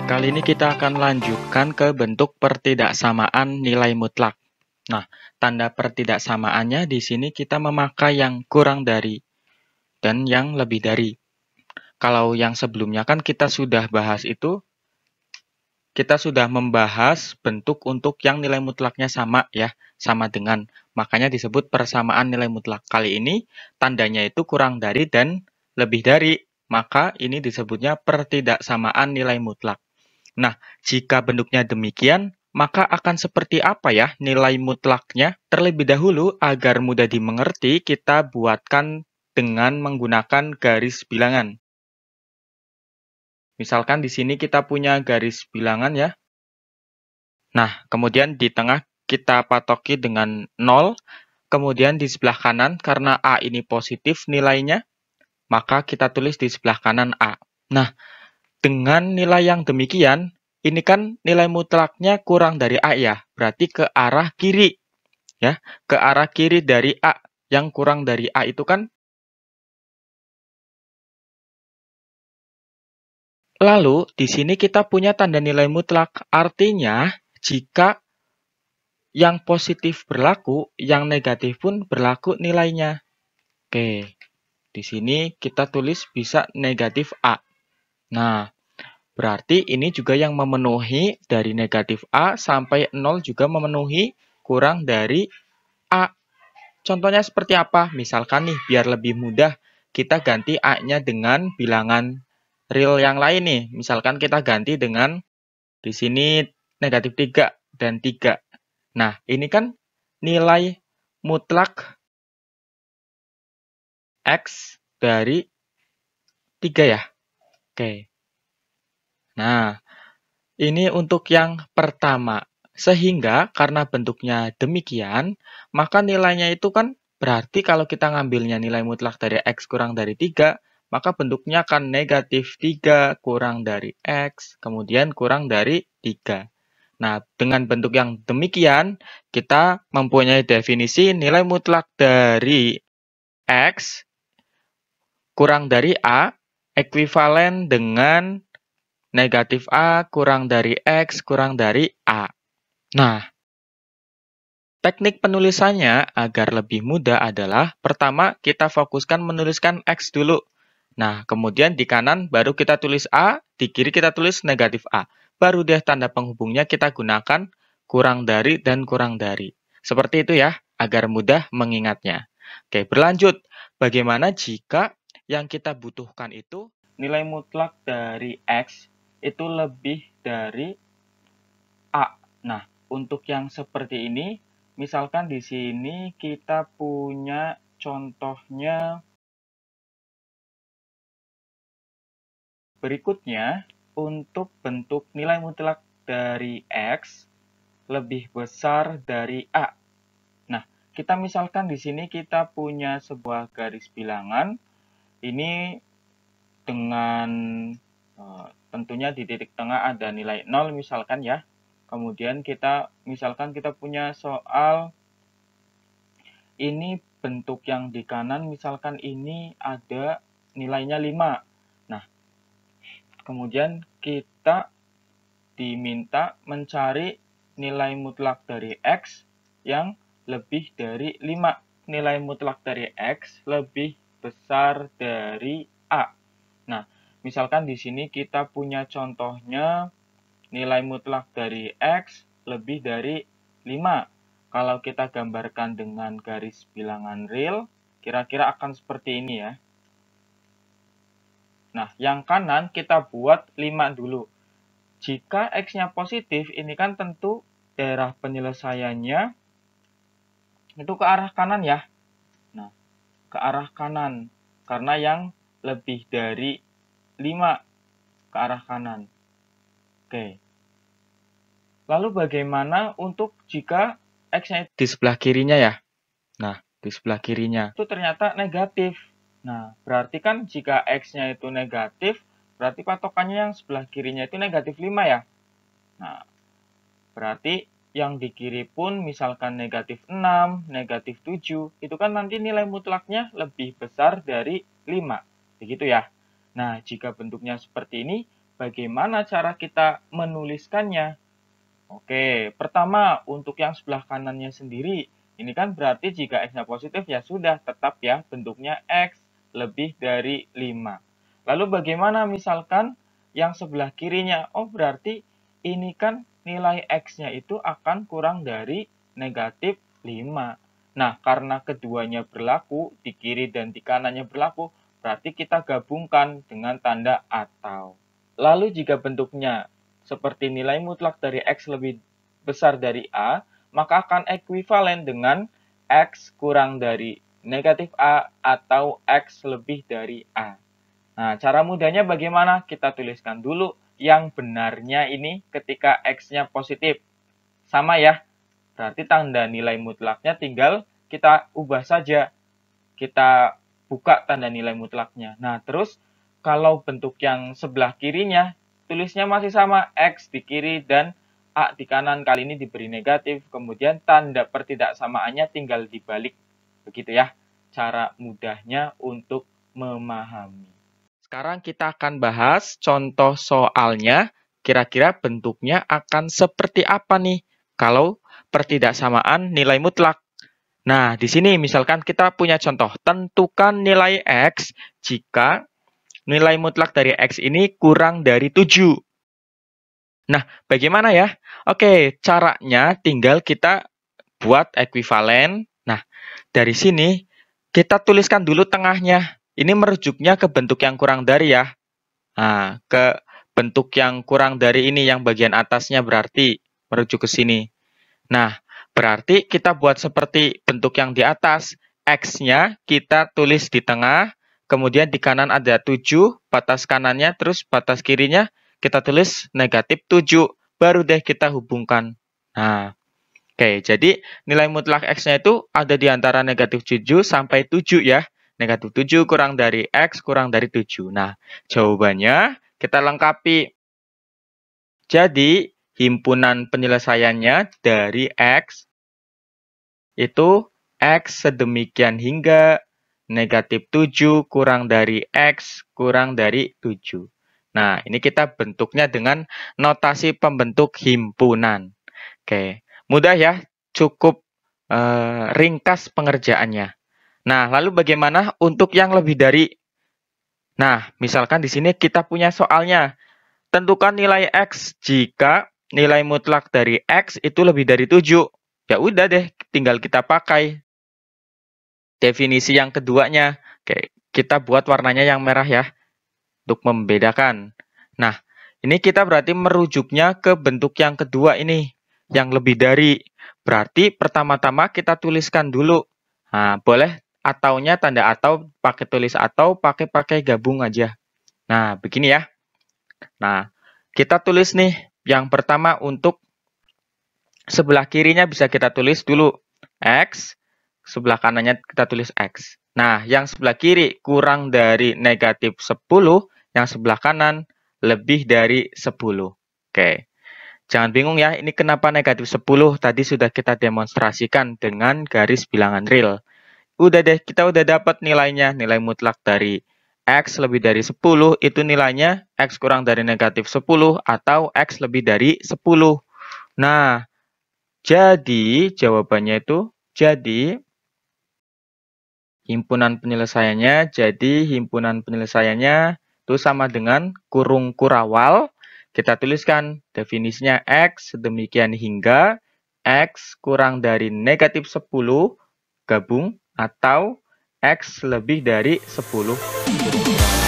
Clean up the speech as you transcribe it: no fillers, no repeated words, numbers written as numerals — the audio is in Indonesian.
Kali ini kita akan lanjutkan ke bentuk pertidaksamaan nilai mutlak. Nah, tanda pertidaksamaannya di sini kita memakai yang kurang dari dan yang lebih dari. Kalau yang sebelumnya kan kita sudah bahas itu, kita sudah membahas bentuk untuk yang nilai mutlaknya sama ya, sama dengan. Makanya disebut persamaan nilai mutlak. Kali ini tandanya itu kurang dari dan lebih dari. Maka ini disebutnya pertidaksamaan nilai mutlak. Nah, jika bentuknya demikian, maka akan seperti apa ya nilai mutlaknya? Terlebih dahulu, agar mudah dimengerti, kita buatkan dengan menggunakan garis bilangan. Misalkan di sini kita punya garis bilangan ya. Nah, kemudian di tengah kita patoki dengan 0, kemudian di sebelah kanan, karena A ini positif nilainya, maka kita tulis di sebelah kanan A. Nah, dengan nilai yang demikian, ini kan nilai mutlaknya kurang dari A ya, berarti ke arah kiri. Ya, ke arah kiri dari A. Yang kurang dari A itu kan. Lalu, di sini kita punya tanda nilai mutlak. Artinya, jika yang positif berlaku, yang negatif pun berlaku nilainya. Oke, di sini kita tulis bisa negatif A. Nah, berarti ini juga yang memenuhi dari negatif A sampai 0 juga memenuhi kurang dari A. Contohnya seperti apa? Misalkan nih, biar lebih mudah, kita ganti A-nya dengan bilangan real yang lain nih. Misalkan kita ganti dengan di sini negatif 3 dan 3. Nah, ini kan nilai mutlak X dari 3 ya. Oke. Nah, ini untuk yang pertama. Sehingga karena bentuknya demikian, maka nilainya itu kan berarti kalau kita ngambilnya nilai mutlak dari X kurang dari 3, maka bentuknya akan negatif 3 kurang dari X, kemudian kurang dari 3. Nah, dengan bentuk yang demikian, kita mempunyai definisi nilai mutlak dari X kurang dari A ekuivalen dengan negatif A kurang dari X kurang dari A. Nah, teknik penulisannya agar lebih mudah adalah pertama kita fokuskan menuliskan X dulu. Nah, kemudian di kanan baru kita tulis A, di kiri kita tulis negatif A. Baru deh tanda penghubungnya kita gunakan kurang dari dan kurang dari. Seperti itu ya, agar mudah mengingatnya. Oke, berlanjut. Bagaimana jika yang kita butuhkan itu nilai mutlak dari X itu lebih dari A. Nah, untuk yang seperti ini, misalkan di sini kita punya contohnya berikutnya, untuk bentuk nilai mutlak dari X lebih besar dari A. Nah, kita misalkan di sini kita punya sebuah garis bilangan, ini dengan tentunya di titik tengah ada nilai 0 misalkan ya. Kemudian misalkan kita punya soal ini bentuk yang di kanan, misalkan ini ada nilainya 5. Nah, kemudian kita diminta mencari nilai mutlak dari X yang lebih dari 5. Nilai mutlak dari X lebih besar dari A. Nah, misalkan di sini kita punya contohnya nilai mutlak dari X lebih dari 5. Kalau kita gambarkan dengan garis bilangan real, kira-kira akan seperti ini ya. Nah, yang kanan kita buat 5 dulu. Jika X-nya positif, ini kan tentu daerah penyelesaiannya itu ke arah kanan ya. Nah, ke arah kanan. Karena yang lebih dari 5 ke arah kanan. Oke. Lalu bagaimana untuk jika X-nya di sebelah kirinya ya? Nah, di sebelah kirinya itu ternyata negatif. Nah, berarti kan jika X-nya itu negatif, berarti patokannya yang sebelah kirinya itu negatif 5 ya? Nah, berarti yang di kiri pun misalkan negatif 6, negatif 7, itu kan nanti nilai mutlaknya lebih besar dari 5. Begitu ya? Nah, jika bentuknya seperti ini, bagaimana cara kita menuliskannya? Oke, pertama untuk yang sebelah kanannya sendiri, ini kan berarti jika X-nya positif ya sudah tetap ya bentuknya X lebih dari 5. Lalu bagaimana misalkan yang sebelah kirinya? Oh berarti ini kan nilai X-nya itu akan kurang dari negatif 5. Nah, karena keduanya berlaku, di kiri dan di kanannya berlaku, berarti kita gabungkan dengan tanda atau. Lalu jika bentuknya seperti nilai mutlak dari X lebih besar dari A, maka akan ekuivalen dengan X kurang dari negatif A atau X lebih dari A. Nah, cara mudahnya bagaimana? Kita tuliskan dulu yang benarnya ini ketika X-nya positif. Sama ya, berarti tanda nilai mutlaknya tinggal kita ubah saja. Kita buka tanda nilai mutlaknya. Nah, terus kalau bentuk yang sebelah kirinya, tulisnya masih sama, X di kiri dan A di kanan. Kali ini diberi negatif, kemudian tanda pertidaksamaannya tinggal dibalik. Begitu ya, cara mudahnya untuk memahami. Sekarang kita akan bahas contoh soalnya, kira-kira bentuknya akan seperti apa nih kalau pertidaksamaan nilai mutlak. Nah, di sini misalkan kita punya contoh, tentukan nilai X jika nilai mutlak dari X ini kurang dari 7. Nah, bagaimana ya? Oke, caranya tinggal kita buat ekuivalen. Nah, dari sini kita tuliskan dulu tengahnya. Ini merujuknya ke bentuk yang kurang dari ya. Nah, ke bentuk yang kurang dari ini yang bagian atasnya berarti merujuk ke sini. Nah, berarti kita buat seperti bentuk yang di atas. X-nya kita tulis di tengah, kemudian di kanan ada 7, batas kanannya, terus batas kirinya kita tulis negatif 7. Baru deh kita hubungkan. Nah, oke, jadi nilai mutlak X-nya itu ada di antara negatif 7 sampai 7 ya. Negatif 7 kurang dari X kurang dari 7. Nah, jawabannya kita lengkapi. Jadi, himpunan penyelesaiannya dari X itu X sedemikian hingga negatif 7 kurang dari X kurang dari 7. Nah, ini kita bentuknya dengan notasi pembentuk himpunan. Oke, mudah ya, cukup ringkas pengerjaannya. Nah, lalu bagaimana untuk yang lebih dari? Nah, misalkan di sini kita punya soalnya. Tentukan nilai X jika nilai mutlak dari X itu lebih dari 7. Ya udah deh, tinggal kita pakai definisi yang keduanya. Oke, kita buat warnanya yang merah ya, untuk membedakan. Nah, ini kita berarti merujuknya ke bentuk yang kedua ini, yang lebih dari. Berarti pertama-tama kita tuliskan dulu. Nah, boleh ataunya tanda atau, pakai tulis atau, pakai gabung aja. Nah, begini ya. Nah, kita tulis nih, yang pertama untuk sebelah kirinya bisa kita tulis dulu X, sebelah kanannya kita tulis X. Nah, yang sebelah kiri kurang dari negatif 10, yang sebelah kanan lebih dari 10. Oke, jangan bingung ya, ini kenapa negatif 10, tadi sudah kita demonstrasikan dengan garis bilangan real. Udah deh, kita udah dapat nilainya, nilai mutlak dari X lebih dari 10, itu nilainya X kurang dari negatif 10 atau X lebih dari 10. Nah, jadi jawabannya itu, himpunan penyelesaiannya itu sama dengan kurung kurawal. Kita tuliskan definisinya X sedemikian hingga X kurang dari negatif 10 gabung atau X lebih dari 10.